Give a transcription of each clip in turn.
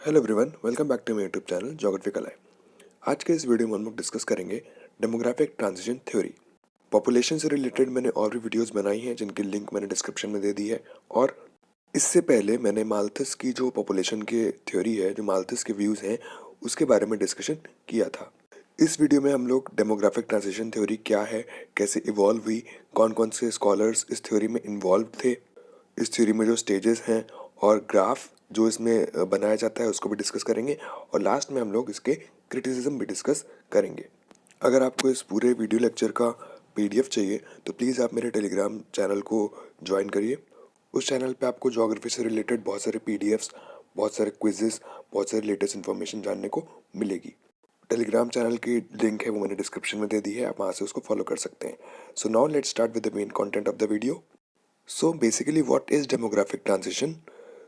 Hello everyone, welcome back to my YouTube channel geography का live. आज के इस वीडियो में हम लोग डिस्कस करेंगे डेमोग्राफिक ट्रांजिशन थ्योरी। पॉपुलेशन से रिलेटेड मैंने और भी वीडियोस बनाई हैं जिनकी लिंक मैंने डिस्क्रिप्शन में दे दी है। और इससे पहले मैंने माल्थस की जो पॉपुलेशन के थ्योरी है, जो माल्थस के व्यूज़ हैं, उसके बारे में डिस्कशन किया था। इस वीडियो में हम लोग डेमोग्राफिक ट्रांजिशन थ्योरी क्या है, कैसे इवॉल्व हुई, कौन कौन से स्कॉलर्स इस थ्योरी में इन्वॉल्व थे, इस थ्योरी में जो स्टेजेस हैं और ग्राफ जो इसमें बनाया जाता है उसको भी डिस्कस करेंगे। और लास्ट में हम लोग इसके क्रिटिसिज्म भी डिस्कस करेंगे। अगर आपको इस पूरे वीडियो लेक्चर का पीडीएफ चाहिए तो प्लीज़ आप मेरे टेलीग्राम चैनल को ज्वाइन करिए। उस चैनल पे आपको ज्योग्राफी से रिलेटेड बहुत सारे पीडीएफ्स, बहुत सारे क्विजेस, बहुत सारी लेटेस्ट इन्फॉर्मेशन जानने को मिलेगी। टेलीग्राम चैनल की लिंक है वो मैंने डिस्क्रिप्शन में दे दी है, आप वहाँ से उसको फॉलो कर सकते हैं। So now let's start with the main content of the video. So basically, what is demographic transition?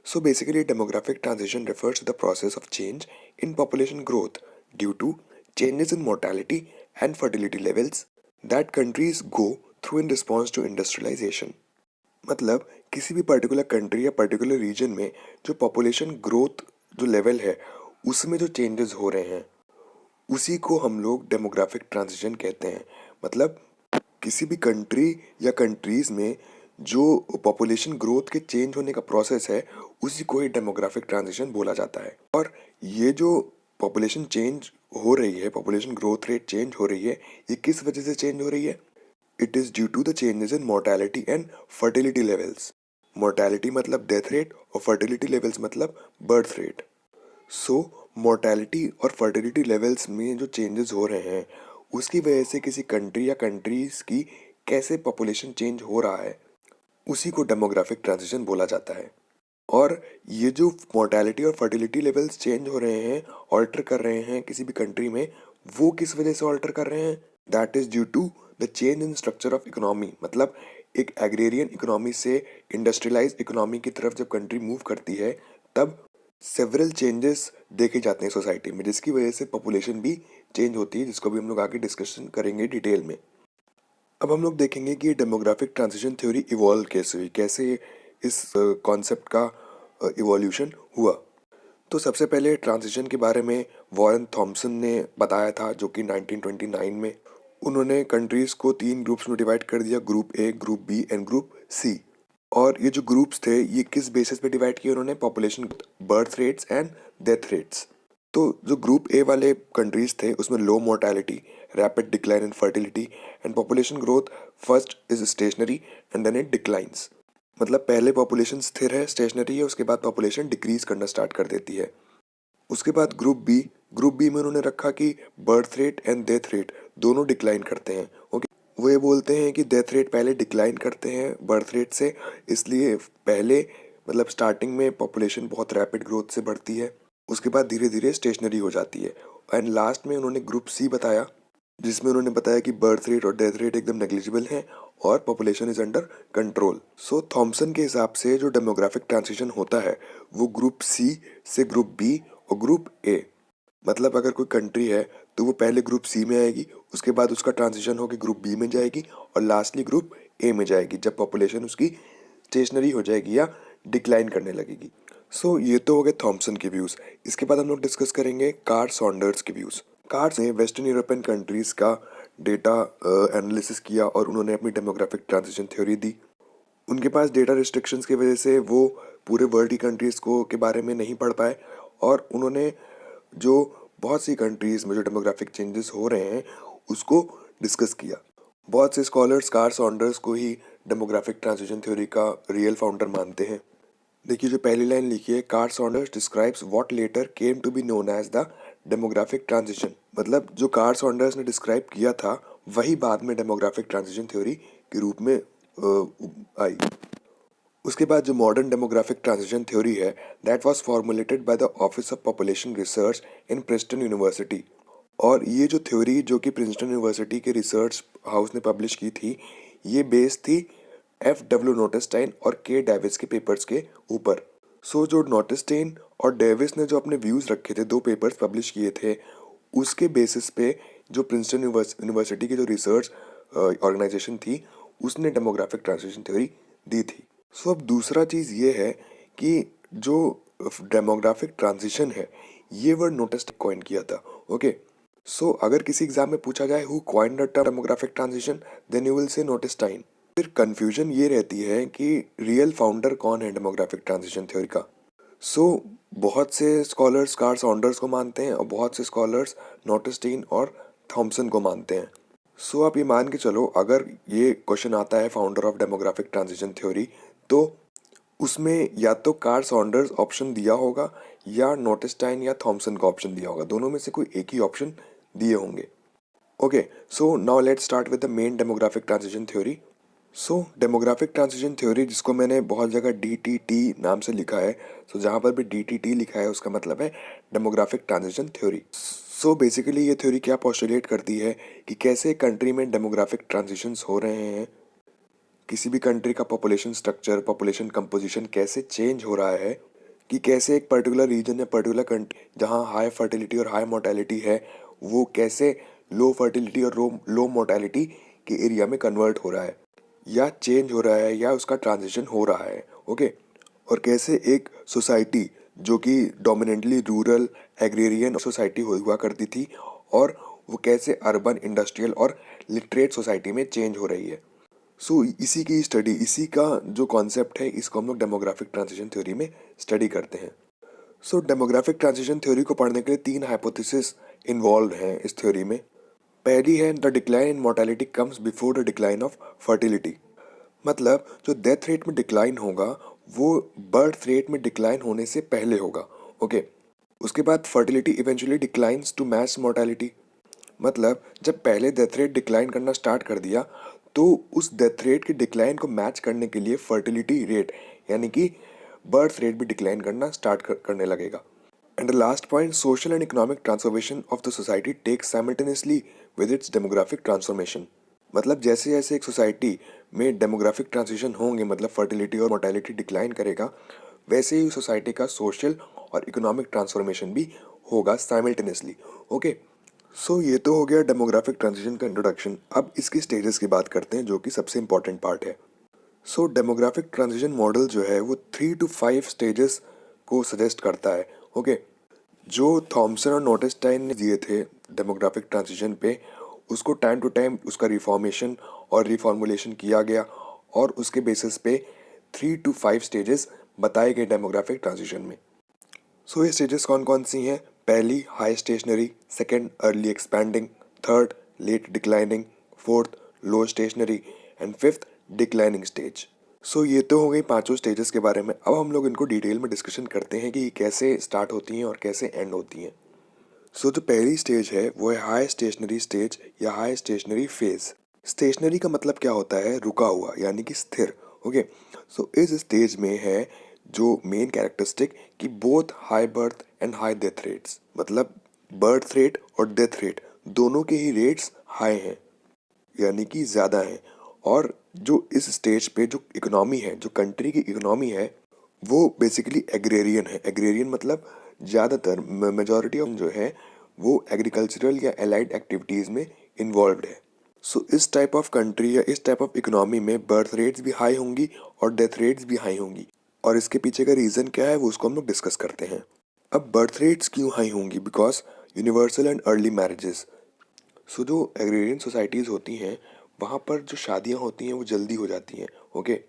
So basically, demographic transition refers to the process of change in population growth due to changes in mortality and fertility levels that countries go through in response to industrialization. मतलब किसी भी particular country या particular reason में जो population growth जो level है उसमें जो चेंजेस हो रहे हैं उसी को हम लोग डेमोग्राफिक ट्रांजिशन कहते हैं। मतलब किसी भी कंट्री या कंट्रीज में जो पॉपुलेशन ग्रोथ के चेंज होने का प्रोसेस है उसी को ही डेमोग्राफिक ट्रांजिशन बोला जाता है। और ये जो पॉपुलेशन चेंज हो रही है, पॉपुलेशन ग्रोथ रेट चेंज हो रही है, ये किस वजह से चेंज हो रही है? It is due to the changes in mortality and fertility levels. Mortality मतलब डेथ रेट और फर्टिलिटी लेवल्स मतलब बर्थ रेट। सो मोर्टेलिटी और फर्टिलिटी लेवल्स में जो चेंजेस हो रहे हैं उसकी वजह से किसी कंट्री या कंट्रीज की कैसे पॉपुलेशन चेंज हो रहा है उसी को डेमोग्राफिक ट्रांजिशन बोला जाता है। और ये जो मोर्टेलिटी और फर्टिलिटी लेवल्स चेंज हो रहे हैं, ऑल्टर कर रहे हैं किसी भी कंट्री में, वो किस वजह से ऑल्टर कर रहे हैं? That is due to the change in structure of economy. मतलब एक एग्रेरियन इकोनॉमी से इंडस्ट्रियलाइज इकोनॉमी की तरफ जब कंट्री मूव करती है तब सेवरल चेंजेस देखे जाते हैं सोसाइटी में, जिसकी वजह से पॉपुलेशन भी चेंज होती है, जिसको भी हम लोग आगे डिस्कशन करेंगे डिटेल में। अब हम लोग देखेंगे कि डेमोग्राफिक ट्रांजिशन थ्योरी इवॉल्व कैसे हुई, कैसे इस कॉन्सेप्ट का इवोल्यूशन हुआ। तो सबसे पहले ट्रांजिशन के बारे में वॉरेन थॉमसन ने बताया था, जो कि 1929 में। उन्होंने कंट्रीज को 3 ग्रुप्स में डिवाइड कर दिया, group A, group B and group C. और ये जो ग्रुप्स थे ये किस बेसिस पे डिवाइड किए उन्होंने? Population, birth rates and death rates. तो जो ग्रुप ए वाले कंट्रीज थे उसमें low mortality, rapid decline in fertility and population growth first is stationary and then it declines. मतलब पहले पॉपुलेशन स्थिर है, स्टेशनरी है, उसके बाद पॉपुलेशन डिक्रीज करना स्टार्ट कर देती है। उसके बाद ग्रुप बी में उन्होंने रखा कि birth rate and death rate दोनों डिक्लाइन करते हैं। ओके, वो ये बोलते हैं कि डेथ रेट पहले डिक्लाइन करते हैं बर्थ रेट से, इसलिए पहले मतलब स्टार्टिंग में पॉपुलेशन बहुत रैपिड ग्रोथ से बढ़ती है, उसके बाद धीरे धीरे स्टेशनरी हो जाती है। एंड लास्ट में उन्होंने ग्रुप सी बताया, जिसमें उन्होंने बताया कि बर्थ रेट और डेथ रेट एकदम नेग्लिजिबल हैं और population is under control. So Thompson के हिसाब से जो डेमोग्राफिक ट्रांजिशन होता है वो ग्रुप सी से ग्रुप बी और ग्रुप ए। मतलब अगर कोई कंट्री है तो वो पहले ग्रुप सी में आएगी, उसके बाद उसका ट्रांजिशन होकर ग्रुप बी में जाएगी और लास्टली ग्रुप ए में जाएगी जब पॉपुलेशन उसकी स्टेशनरी हो जाएगी या डिक्लाइन करने लगेगी। सो ये तो हो गए थॉमसन के व्यूज़। इसके बाद हम लोग डिस्कस करेंगे कार्ल सॉन्डर्स के व्यूज़। कार्ल ने वेस्टर्न यूरोपियन कंट्रीज़ का डेटा एनालिसिस किया और उन्होंने अपनी डेमोग्राफिक ट्रांजिशन थ्योरी दी। उनके पास डेटा रिस्ट्रिक्शंस की वजह से वो पूरे वर्ल्ड की कंट्रीज़ को के बारे में नहीं पढ़ पाए और उन्होंने जो बहुत सी कंट्रीज़ में जो डेमोग्राफिक चेंजेस हो रहे हैं उसको डिस्कस किया। बहुत से स्कॉलर्स कार्ल सॉन्डर्स को ही डेमोग्राफिक ट्रांजिशन थ्योरी का रियल फाउंडर मानते हैं। देखिए जो पहली लाइन लिखी है, Carl Saunders describes what later came to be known as the demographic transition. मतलब जो कार्ल सॉन्डर्स ने डिस्क्राइब किया था वही बाद में डेमोग्राफिक ट्रांजिशन थ्योरी के रूप में आई। उसके बाद जो मॉडर्न डेमोग्राफिक ट्रांजिशन थ्योरी है that was formulated by the office of population research in Princeton university. और ये जो थ्योरी जो कि प्रिंसटन यूनिवर्सिटी के रिसर्च हाउस ने पब्लिश की थी, ये बेस्ड थी F.W. नोटेस्टाइन और के डेविस के पेपर्स के ऊपर। सो जो नोटेस्टाइन और डेविस ने जो अपने व्यूज़ रखे थे, 2 पेपर्स पब्लिश किए थे, उसके बेसिस पे जो प्रिंसटन यूनिवर्सिटी की जो रिसर्च ऑर्गेनाइजेशन थी उसने डेमोग्राफिक ट्रांजिशन थ्योरी दी थी। सो अब दूसरा चीज़ ये है कि जो डेमोग्राफिक ट्रांजिशन है, ये वर्ड नोटिस कॉइन किया था। ओके, सो अगर किसी एग्जाम में पूछा जाए who coined the term demographic transition, then you will say notice. फिर कंफ्यूजन ये रहती है कि रियल फाउंडर कौन है डेमोग्राफिक ट्रांजिशन थ्योरी का। सो बहुत से स्कॉलर्स कार्ल सॉन्डर्स को मानते हैं और बहुत से स्कॉलर्स नोटिस्टीन और थॉमसन को मानते हैं। सो आप ये मान के चलो, अगर ये क्वेश्चन आता है founder of demographic transition theory, तो उसमें या तो कार्ल सॉन्डर्स ऑप्शन दिया होगा या नोटिस्टाइन या थॉमसन का ऑप्शन दिया होगा, दोनों में से कोई एक ही ऑप्शन दिए होंगे। Okay, so now let's start with the main demographic transition theory. So demographic transition theory, जिसको मैंने बहुत जगह DTT नाम से लिखा है, सो जहाँ पर भी DTT लिखा है उसका मतलब है demographic transition theory. So basically ये थ्योरी क्या पोस्टुलेट करती है कि कैसे कंट्री में डेमोग्राफिक ट्रांजिशंस हो रहे हैं, किसी भी कंट्री का पॉपुलेशन स्ट्रक्चर, पॉपुलेशन कंपोजिशन कैसे चेंज हो रहा है, कि कैसे एक पर्टिकुलर रीजन या पर्टिकुलर कंट्री जहाँ हाई फर्टिलिटी और हाई मोर्टेलिटी है, वो कैसे लो फर्टिलिटी और लो मोर्टेलिटी के एरिया में कन्वर्ट हो रहा है या चेंज हो रहा है या उसका ट्रांजिशन हो रहा है। ओके, और कैसे एक सोसाइटी जो कि डोमिनेंटली रूरल एग्रेरियन सोसाइटी हुआ करती थी, और वो कैसे अर्बन इंडस्ट्रियल और लिटरेट सोसाइटी में चेंज हो रही है। सो इसी की स्टडी, इसी का जो कॉन्सेप्ट है, इसको हम लोग डेमोग्राफिक ट्रांजिशन थ्योरी में स्टडी करते हैं। सो डेमोग्राफिक ट्रांजिशन थ्योरी को पढ़ने के लिए 3 हाइपोथेसिस इन्वॉल्व हैं इस थ्योरी में। पहली है the decline in mortality comes before the decline of fertility, मतलब जो डेथ रेट में डिक्लाइन होगा वो बर्थ रेट में डिक्लाइन होने से पहले होगा। ओके, उसके बाद fertility eventually declines to match mortality, मतलब जब पहले डेथ रेट डिक्लाइन करना स्टार्ट कर दिया तो उस डेथ रेट के डिक्लाइन को मैच करने के लिए फर्टिलिटी रेट यानी कि बर्थ रेट भी डिक्लाइन करना स्टार्ट करने लगेगा। And the last point, social and economic transformation of the society takes simultaneously with its demographic transformation, मतलब जैसे जैसे एक सोसाइटी में डेमोग्राफिक ट्रांजिशन होंगे, मतलब फर्टिलिटी और मोर्टेलिटी डिक्लाइन करेगा, वैसे ही सोसाइटी का सोशल और इकोनॉमिक ट्रांसफॉर्मेशन भी होगा साइमल्टेनियसली। ओके, सो ये तो हो गया डेमोग्राफिक ट्रांजिशन का इंट्रोडक्शन। अब इसकी स्टेजेस की बात करते हैं, जो कि सबसे इंपॉर्टेंट पार्ट है। सो डेमोग्राफिक ट्रांजिशन मॉडल जो है वो 3 to 5 स्टेजेस को सजेस्ट करता है। ओके, जो थॉमसन और नोटिस्टाइन ने दिए थे डेमोग्राफिक ट्रांजिशन पे, उसको टाइम टू टाइम उसका रिफॉर्मेशन और रिफॉर्मुलेशन किया गया, और उसके बेसिस पे 3 to 5 स्टेजेस बताए गए डेमोग्राफिक ट्रांजिशन में। सो ये स्टेजेस कौन कौन सी हैं? पहली high stationary, second early expanding, third late declining, fourth low stationary and fifth declining stage. So ये तो हो गई पांचों स्टेजेस के बारे में। अब हम लोग इनको डिटेल में डिस्कशन करते हैं कि ये कैसे स्टार्ट होती हैं और कैसे एंड होती हैं। सो जो पहली स्टेज है वो है हाई स्टेशनरी स्टेज या हाई स्टेशनरी फेज। स्टेशनरी का मतलब क्या होता है? रुका हुआ, यानी कि स्थिर। ओके, सो इस स्टेज में है जो मेन कैरेक्टरिस्टिक कि both high birth and high death rates, मतलब बर्थ रेट और डेथ रेट दोनों के ही रेट्स हाई हैं, यानी कि ज़्यादा हैं। और जो इस स्टेज पे जो इकोनॉमी है, जो कंट्री की इकोनॉमी है, वो बेसिकली एग्रेरियन है। एग्रेरियन मतलब ज़्यादातर मेजॉरिटी ऑफ जो है वो एग्रीकल्चरल या एलाइड एक्टिविटीज़ में इन्वॉल्व है। सो इस टाइप ऑफ कंट्री या इस टाइप ऑफ इकोनॉमी में बर्थ रेट्स भी हाई होंगी और डेथ रेट्स भी हाई होंगी, और इसके पीछे का रीज़न क्या है वो उसको हम लोग डिस्कस करते हैं। अब बर्थ रेट्स क्यों हाई होंगी? Because universal and early marriages. So जो एग्रेरियन सोसाइटीज़ होती हैं वहाँ पर जो शादियाँ होती हैं वो जल्दी हो जाती हैं। ओके,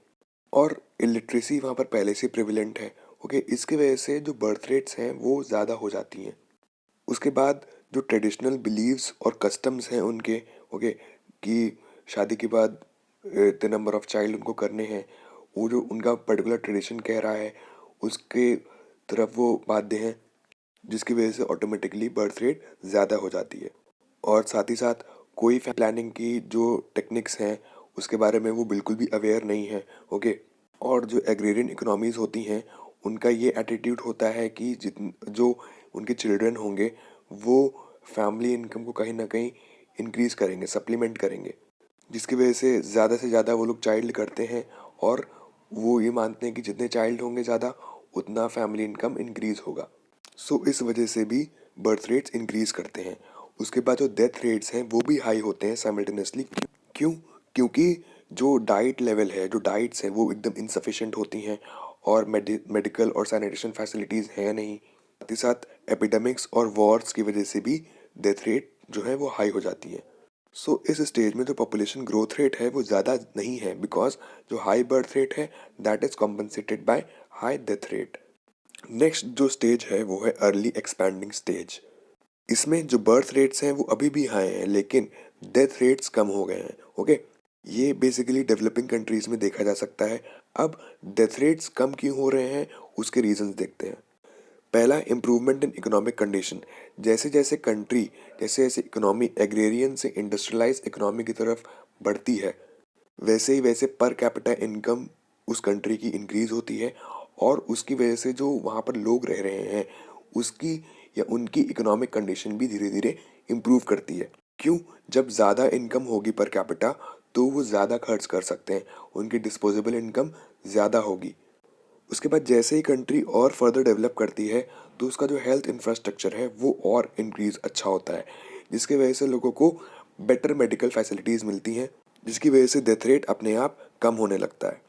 और इलिटरेसी वहाँ पर पहले से प्रिविलेंट है। ओके, इसके वजह से जो बर्थ रेट्स हैं वो ज़्यादा हो जाती हैं। उसके बाद जो ट्रेडिशनल बिलीव्स और कस्टम्स हैं उनके, ओके, कि शादी के बाद इतने नंबर ऑफ चाइल्ड उनको करने हैं, वो जो उनका पर्टिकुलर ट्रेडिशन कह रहा है उसके तरफ वो बाध्य हैं, जिसकी वजह से ऑटोमेटिकली बर्थ रेट ज़्यादा हो जाती है। और साथ ही साथ कोई प्लानिंग की जो टेक्निक्स हैं उसके बारे में वो बिल्कुल भी अवेयर नहीं है। ओके, और जो एग्रेरियन इकोनॉमीज़ होती हैं उनका ये एटीट्यूड होता है कि जो उनके चिल्ड्रन होंगे वो फैमिली इनकम को कहीं ना कहीं इंक्रीज़ करेंगे, सप्लीमेंट करेंगे, जिसकी वजह से ज़्यादा वो लोग चाइल्ड करते हैं, और वो ये मानते हैं कि जितने चाइल्ड होंगे ज़्यादा उतना फैमिली इनकम इंक्रीज़ होगा। सो इस वजह से भी बर्थ रेट्स इंक्रीज़ करते हैं। उसके बाद जो डेथ रेट्स हैं वो भी हाई होते हैं साइमल्टेनियसली। क्यों? क्योंकि जो डाइट लेवल है, जो डाइट्स हैं वो एकदम इनसफिशेंट होती हैं, और मेडिकल और सैनिटेशन फैसिलिटीज़ हैं नहीं। साथ ही साथ एपिडेमिक्स और वॉर्स की वजह से भी डेथ रेट जो है वो हाई हो जाती है। सो इस स्टेज में जो पॉपुलेशन ग्रोथ रेट है वो ज़्यादा नहीं है, बिकॉज जो हाई बर्थ रेट है that is compensated by high death rate. Next जो स्टेज है वो है अर्ली एक्सपैंडिंग स्टेज। इसमें जो बर्थ रेट्स हैं वो अभी भी हाई हैं, लेकिन डेथ रेट्स कम हो गए हैं। ओके, ये बेसिकली डेवलपिंग कंट्रीज में देखा जा सकता है। अब डेथ रेट्स कम क्यों हो रहे हैं उसके रीजंस देखते हैं। पहला, इम्प्रूवमेंट इन इकोनॉमिक कंडीशन। जैसे जैसे कंट्री, जैसे जैसे इकोनॉमी एग्रेरियन से इंडस्ट्रियलाइज इकोनॉमी की तरफ बढ़ती है, वैसे ही वैसे पर कैपिटा इनकम उस कंट्री की इंक्रीज होती है, और उसकी वजह से जो वहाँ पर लोग रह रहे हैं उसकी या उनकी इकोनॉमिक कंडीशन भी धीरे धीरे इम्प्रूव करती है। क्यों? जब ज़्यादा इनकम होगी पर कैपिटा तो वो ज़्यादा खर्च कर सकते हैं, उनकी डिस्पोजेबल इनकम ज़्यादा होगी। उसके बाद जैसे ही कंट्री और फर्दर डेवलप करती है तो उसका जो हेल्थ इंफ्रास्ट्रक्चर है वो और इंक्रीज अच्छा होता है, जिसकी वजह से लोगों को बेटर मेडिकल फैसिलिटीज़ मिलती हैं, जिसकी वजह से डेथ रेट अपने आप कम होने लगता है।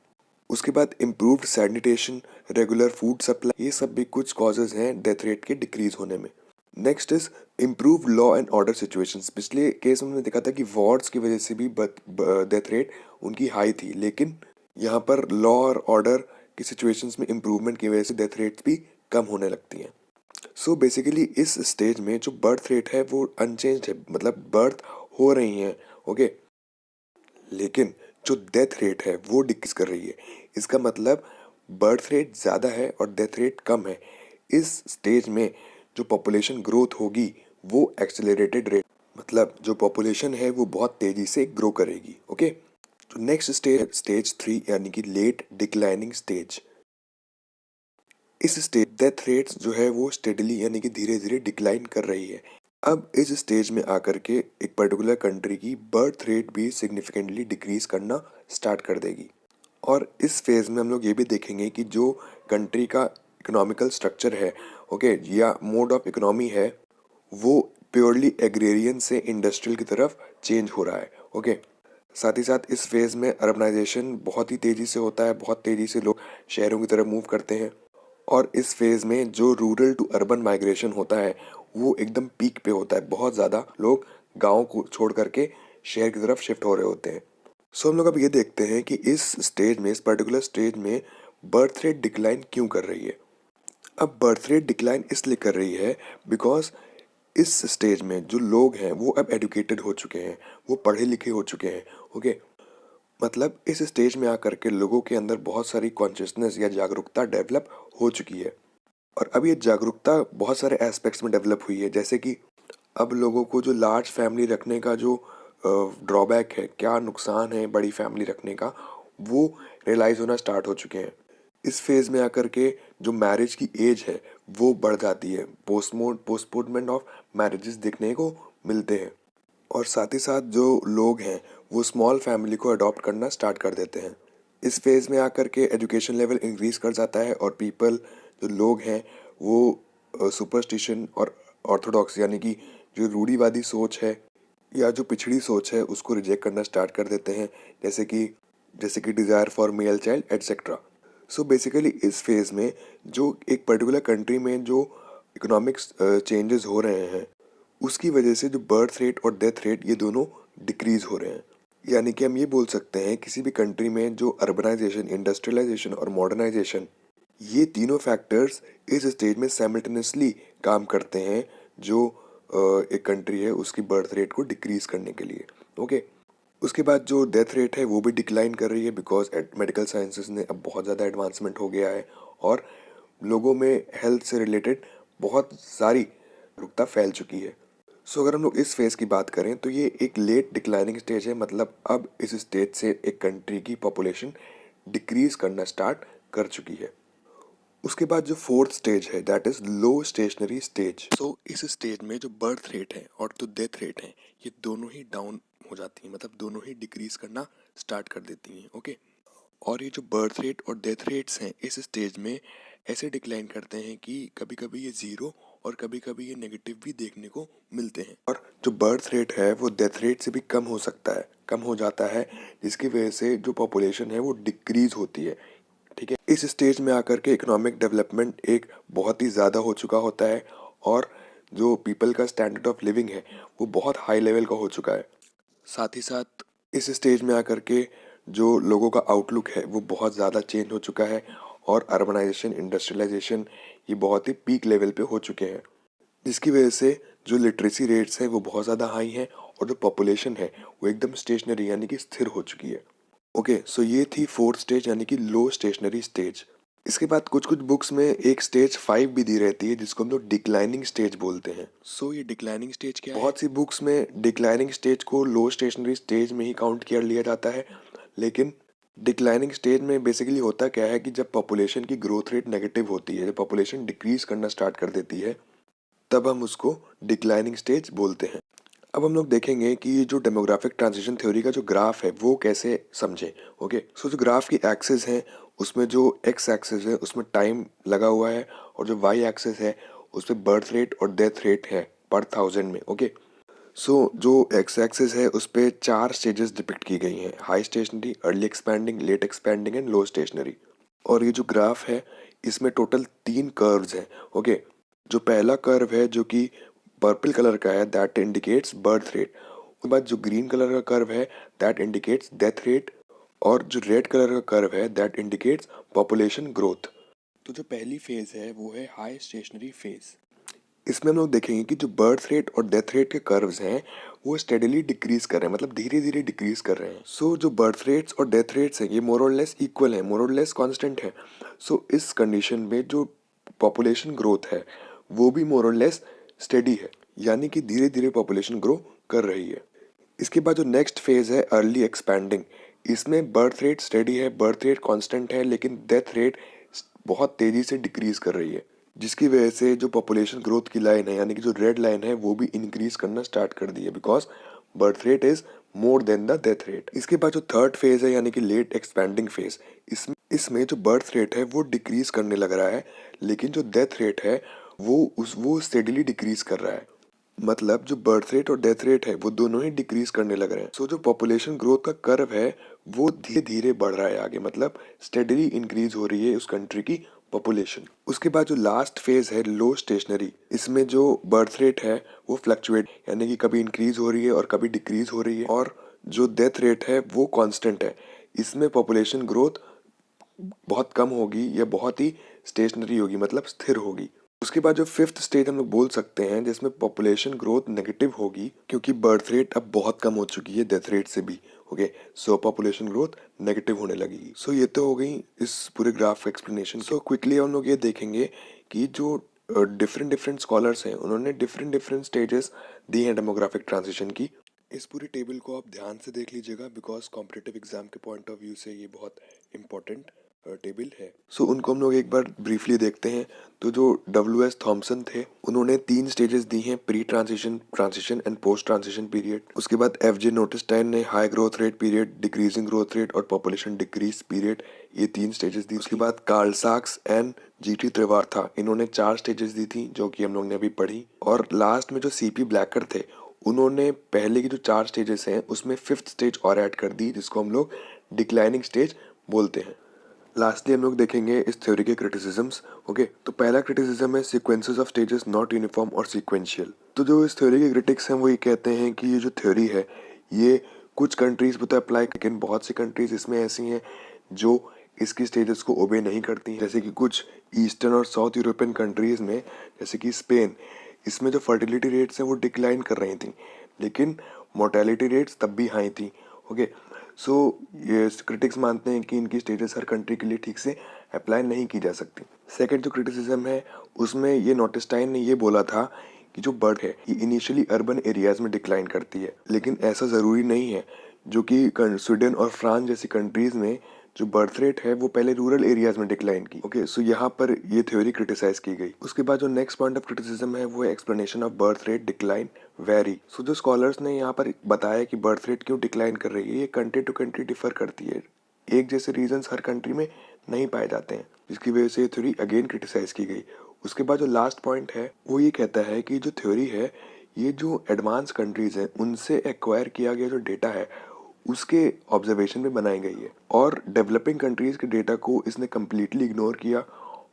उसके बाद improved sanitation, regular food supply, ये सब भी कुछ कॉजेज हैं डेथ रेट के डिक्रीज होने में। Next is improve law and order situations. पिछले केस में हमने देखा था कि वॉर्स की वजह से भी डेथ रेट उनकी हाई थी, लेकिन यहाँ पर लॉ और ऑर्डर की सिचुएशंस में इम्प्रूवमेंट की वजह से डेथ रेट्स भी कम होने लगती हैं। सो बेसिकली इस स्टेज में जो बर्थ रेट है वो अनचेंज्ड है, मतलब बर्थ हो रही हैं, ओके, लेकिन जो डेथ रेट है वो डिक्रीज कर रही है। इसका मतलब बर्थ रेट ज़्यादा है और डेथ रेट कम है। इस स्टेज में जो पॉपुलेशन ग्रोथ होगी वो एक्सेलरेटेड रेट, मतलब जो पॉपुलेशन है वो बहुत तेज़ी से ग्रो करेगी। ओके, तो नेक्स्ट स्टेज 3 यानी कि लेट डिक्लाइनिंग स्टेज। इस स्टेज डेथ रेट्स जो है वो स्टेडली यानी कि धीरे धीरे डिक्लाइन कर रही है। अब इस स्टेज में आकर के एक पर्टिकुलर कंट्री की बर्थ रेट भी सिग्निफिकेंटली डिक्रीज करना स्टार्ट कर देगी। और इस फेज में हम लोग ये भी देखेंगे कि जो कंट्री का इकोनॉमिकल स्ट्रक्चर है, ओके, या मोड ऑफ इकोनॉमी है, वो प्योरली एग्रेरियन से इंडस्ट्रियल की तरफ चेंज हो रहा है। ओके, साथ ही साथ इस फेज में अर्बनाइजेशन बहुत ही तेज़ी से होता है, बहुत तेज़ी से लोग शहरों की तरफ मूव करते हैं। और इस फेज में जो रूरल टू अर्बन माइग्रेशन होता है वो एकदम पीक पे होता है, बहुत ज़्यादा लोग गाँव को छोड़ करके शहर की तरफ शिफ्ट हो रहे होते हैं। सो हम लोग अब ये देखते हैं कि इस स्टेज में, इस पर्टिकुलर स्टेज में बर्थ रेट डिक्लाइन क्यों कर रही है। अब बर्थ रेट डिक्लाइन इसलिए कर रही है बिकॉज इस स्टेज में जो लोग हैं वो अब एजुकेटेड हो चुके हैं, वो पढ़े लिखे हो चुके हैं। ओके, मतलब इस स्टेज में आकर के लोगों के अंदर बहुत सारी कॉन्शियसनेस या जागरूकता डेवलप हो चुकी है। और अब ये जागरूकता बहुत सारे एस्पेक्ट्स में डेवलप हुई है, जैसे कि अब लोगों को जो लार्ज फैमिली रखने का जो ड्रॉबैक है, क्या नुकसान है बड़ी फैमिली रखने का, वो रियलाइज़ होना स्टार्ट हो चुके हैं। इस फेज़ में आकर के जो मैरिज की एज है वो बढ़ जाती है, पोस्टपोनमेंट ऑफ मैरिजेस देखने को मिलते हैं। और साथ ही साथ जो लोग हैं वो स्मॉल फैमिली को अडॉप्ट करना स्टार्ट कर देते हैं। इस फेज़ में आकर के एजुकेशन लेवल इंक्रीज कर जाता है और पीपल, जो लोग हैं, वो सुपरस्टिशन और ऑर्थोडॉक्स यानी कि जो रूढ़िवादी सोच है या जो पिछड़ी सोच है उसको रिजेक्ट करना स्टार्ट कर देते हैं, जैसे कि desire for male child etcetera. So basically इस फेज़ में जो एक पर्टिकुलर कंट्री में जो इकोनॉमिक्स चेंजेस हो रहे हैं उसकी वजह से जो बर्थ रेट और डेथ रेट ये दोनों डिक्रीज हो रहे हैं। यानी कि हम ये बोल सकते हैं किसी भी कंट्री में जो अर्बनाइजेशन, इंडस्ट्रियलाइजेशन और मॉडर्नाइजेशन, ये तीनों फैक्टर्स इस स्टेज में साइमल्टेनियसली काम करते हैं जो एक कंट्री है उसकी बर्थ रेट को डिक्रीज करने के लिए। ओके, उसके बाद जो डेथ रेट है वो भी डिक्लाइन कर रही है बिकॉज मेडिकल साइंसेस ने अब बहुत ज़्यादा एडवांसमेंट हो गया है और लोगों में हेल्थ से रिलेटेड बहुत सारी जागरूकता फैल चुकी है। सो अगर हम लोग इस फेज़ की बात करें तो ये एक लेट डिक्लाइनिंग स्टेज है, मतलब अब इस स्टेज से एक कंट्री की पॉपुलेशन डिक्रीज करना स्टार्ट कर चुकी है। उसके बाद जो फोर्थ स्टेज है that is low stationary stage. So इस स्टेज में जो बर्थ रेट है और जो डेथ रेट है ये दोनों ही डाउन हो जाती हैं, मतलब दोनों ही डिक्रीज करना स्टार्ट कर देती हैं। ओके, और ये जो बर्थ रेट और डेथ रेट्स हैं इस स्टेज में ऐसे डिक्लाइन करते हैं कि कभी कभी ये ज़ीरो और कभी कभी ये नेगेटिव भी देखने को मिलते हैं। और जो बर्थ रेट है वो डेथ रेट से भी कम हो सकता है, कम हो जाता है, जिसकी वजह से जो पॉपुलेशन है वो डिक्रीज होती है। ठीक है। इस स्टेज में आकर के इकोनॉमिक डेवलपमेंट एक बहुत ही ज़्यादा हो चुका होता है और जो पीपल का स्टैंडर्ड ऑफ लिविंग है वो बहुत हाई लेवल का हो चुका है। साथ ही साथ इस स्टेज में आकर के जो लोगों का आउटलुक है वो बहुत ज़्यादा चेंज हो चुका है और अर्बनाइजेशन, इंडस्ट्रियलाइजेशन ये बहुत ही पीक लेवल पे हो चुके हैं, जिसकी वजह से जो लिटरेसी रेट्स हैं वो बहुत ज़्यादा हाई हैं और जो पॉपुलेशन है वो एकदम स्टेशनरी यानी कि स्थिर हो चुकी है। ओके, सो ये थी फोर्थ स्टेज यानी कि लो स्टेशनरी स्टेज। इसके बाद कुछ कुछ बुक्स में एक स्टेज 5 भी दी रहती है जिसको हम लोग डिक्लाइनिंग स्टेज बोलते हैं। सो ये डिक्लाइनिंग स्टेज क्या है? बहुत सी बुक्स में डिक्लाइनिंग स्टेज को लो स्टेशनरी स्टेज में ही काउंट किया लिया जाता है, लेकिन डिक्लाइनिंग स्टेज में बेसिकली होता क्या है कि जब पॉपुलेशन की ग्रोथ रेट नेगेटिव होती है, जब पॉपुलेशन डिक्रीज करना स्टार्ट कर देती है, तब हम उसको डिक्लाइनिंग स्टेज बोलते हैं। अब हम लोग देखेंगे कि ये जो डेमोग्राफिक ट्रांजिशन थ्योरी का जो ग्राफ है वो कैसे समझे। ओके, सो जो ग्राफ की एक्सिस है उसमें जो एक्स एक्सिस है उसमें टाइम लगा हुआ है और जो वाई एक्सिस है उसमें बर्थ रेट और डेथ रेट है पर 1000 में। ओके, सो जो एक्स एक्सिस है उस पर 4 स्टेजेस डिपिक्ट की गई हैं: high stationary, early expanding, late expanding and low stationary. और ये जो ग्राफ है इसमें टोटल 3 कर्व्स हैं। ओके, जो पहला कर्व है जो कि पर्पल कलर का है दैट इंडिकेट्स बर्थ रेट, उसके बाद जो ग्रीन कलर का कर्व है दैट इंडिकेट्स डेथ रेट, और जो रेड कलर का कर्व है दैट इंडिकेट्स पॉपुलेशन ग्रोथ। तो जो पहली फेज है वो है हाई स्टेशनरी फेज। इसमें हम लोग देखेंगे कि जो बर्थ रेट और डेथ रेट के कर्व्स हैं वो स्टेडली डिक्रीज कर रहे हैं, मतलब धीरे धीरे डिक्रीज कर रहे हैं। सो जो बर्थ रेट्स और डेथ रेट्स हैं ये मोर और लेस इक्वल है, मोर और लेस कांस्टेंट है। सो इस कंडीशन में जो पॉपुलेशन ग्रोथ है वो भी मोर और लेस स्टेडी है, यानी कि धीरे धीरे पॉपुलेशन ग्रो कर रही है। इसके बाद जो नेक्स्ट फेज है अर्ली एक्सपैंडिंग, इसमें बर्थ रेट स्टेडी है, बर्थ रेट कांस्टेंट है, लेकिन डेथ रेट बहुत तेजी से डिक्रीज कर रही है, जिसकी वजह से जो पॉपुलेशन ग्रोथ की लाइन है यानी कि जो रेड लाइन है वो भी इंक्रीज करना स्टार्ट कर दी है, because birth rate is more than the death rate. इसके बाद जो थर्ड फेज है यानी कि लेट एक्सपैंडिंग फेज, इसमें जो बर्थ रेट है वो डिक्रीज करने लग रहा है, लेकिन जो डेथ रेट है वो स्टेडली डिक्रीज कर रहा है। मतलब जो बर्थ रेट और डेथ रेट है वो दोनों ही डिक्रीज करने लग रहे हैं। सो जो पॉपुलेशन ग्रोथ का कर्व है वो धीरे धीरे बढ़ रहा है आगे, मतलब स्टेडली इंक्रीज हो रही है उस कंट्री की पॉपुलेशन। उसके बाद जो लास्ट फेज है लो स्टेशनरी, इसमें जो बर्थ रेट है वो फ्लक्चुएट यानी कि कभी इंक्रीज हो रही है और कभी डिक्रीज हो रही है, और जो डेथ रेट है वो कांस्टेंट है। इसमें पॉपुलेशन ग्रोथ बहुत कम होगी या बहुत ही स्टेशनरी होगी, मतलब स्थिर होगी। उसके बाद जो फिफ्थ स्टेज हम लोग बोल सकते हैं जिसमें पॉपुलेशन ग्रोथ नेगेटिव होगी, क्योंकि बर्थ रेट अब बहुत कम हो चुकी है डेथ रेट से भी। ओके, सो पॉपुलेशन ग्रोथ नेगेटिव होने लगेगी। सो ये तो हो गई इस पूरे ग्राफ एक्सप्लेनेशन। सो क्विकली हम लोग ये देखेंगे कि जो डिफरेंट डिफरेंट स्कॉलर्स हैं उन्होंने डिफरेंट डिफरेंट स्टेजेस दी हैं डेमोग्राफिक ट्रांजिशन की। इस पूरी टेबल को आप ध्यान से देख लीजिएगा, बिकॉज कॉम्पिटिटिव एग्जाम के पॉइंट ऑफ व्यू से ये बहुत इंपॉर्टेंट टेबल है। सो उनको हम लोग एक बार ब्रीफली देखते हैं। तो जो डब्ल्यू एस थॉमसन थे उन्होंने 3 स्टेजेस दी हैं: pre transition, transition and post transition period. उसके बाद एफ जे नोटिस्टाइन ने high growth rate period, decreasing growth rate और पॉपुलेशन डिक्रीज पीरियड, ये 3 स्टेजेस दी। उसके बाद Karl Sax and G T Trewartha, इन्होंने 4 स्टेजेस दी थी जो कि हम लोग ने अभी पढ़ी। और लास्ट में जो सी पी ब्लैकर थे उन्होंने पहले की जो 4 स्टेजेस हैं उसमें 5th स्टेज और ऐड कर दी जिसको हम लोग डिक्लाइनिंग स्टेज बोलते हैं। लास्टली हम लोग देखेंगे इस थ्योरी के क्रिटिसिजम्स। ओके, तो पहला क्रिटिसिज्म है sequences of stages not uniform और सीक्वेंशियल। तो जो इस थ्योरी के क्रिटिक्स हैं वो ये कहते हैं कि ये जो थ्योरी है ये कुछ कंट्रीज पे तो अप्लाई, लेकिन बहुत सी कंट्रीज इसमें ऐसी हैं जो इसकी स्टेजेस को ओबे नहीं करती हैं, जैसे कि कुछ ईस्टर्न और साउथ यूरोपियन कंट्रीज में, जैसे कि स्पेन, इसमें जो फर्टिलिटी रेट्स हैं वो डिक्लाइन कर रही थी, लेकिन मोर्टेलिटी रेट्स तब भी हाई थी। ओके, सो ये क्रिटिक्स मानते हैं कि इनकी स्टेटस हर कंट्री के लिए ठीक से अप्लाई नहीं की जा सकती। सेकंड जो क्रिटिसिज्म है उसमें ये नोटिस्टाइन ने ये बोला था कि जो बर्ड है ये इनिशियली अर्बन एरियाज में डिक्लाइन करती है, लेकिन ऐसा ज़रूरी नहीं है, जो कि स्वीडन और फ्रांस जैसी कंट्रीज में जो बर्थ रेट है वो पहले रूरल एरियाज में डिक्लाइन की। ओके, सो यहाँ पर ये थ्योरी क्रिटिसाइज की गई। उसके बाद जो नेक्स्ट पॉइंट ऑफ क्रिटिसिज्म है वो है explanation of birth rate decline very. So जो स्कॉलर्स ने यहाँ पर बताया कि बर्थ रेट क्यों डिक्लाइन कर रही है, ये कंट्री टू कंट्री डिफर करती है, एक जैसे रीजंस हर कंट्री में नहीं पाए जाते हैं, जिसकी वजह से ये थ्योरी अगेन क्रिटिसाइज की गई। उसके बाद जो लास्ट पॉइंट है वो ये कहता है कि जो थ्योरी है ये जो एडवांस कंट्रीज हैं उनसे एक्वायर किया गया जो डेटा है उसके ऑब्जर्वेशन में बनाई गई है। और डेवलपिंग कंट्रीज के डेटा को इसने कम्प्लीटली इग्नोर किया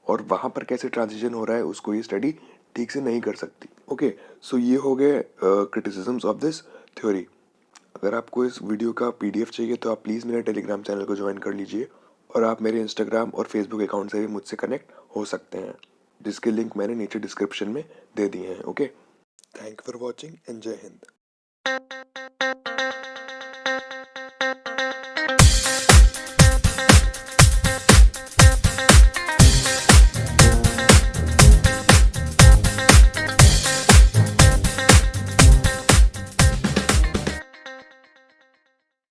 और वहाँ पर कैसे ट्रांजिशन हो रहा है उसको ये स्टडी ठीक से नहीं कर सकती। ओके, सो ये हो गए क्रिटिसिजम्स ऑफ दिस थ्योरी। अगर आपको इस वीडियो का पीडीएफ चाहिए तो आप प्लीज़ मेरे टेलीग्राम चैनल को ज्वाइन कर लीजिए और आप मेरे इंस्टाग्राम और फेसबुक अकाउंट से भी मुझसे कनेक्ट हो सकते हैं, जिसके लिंक मैंने नीचे डिस्क्रिप्शन में दे दिए हैं। Okay, thank for watching and जय हिंद।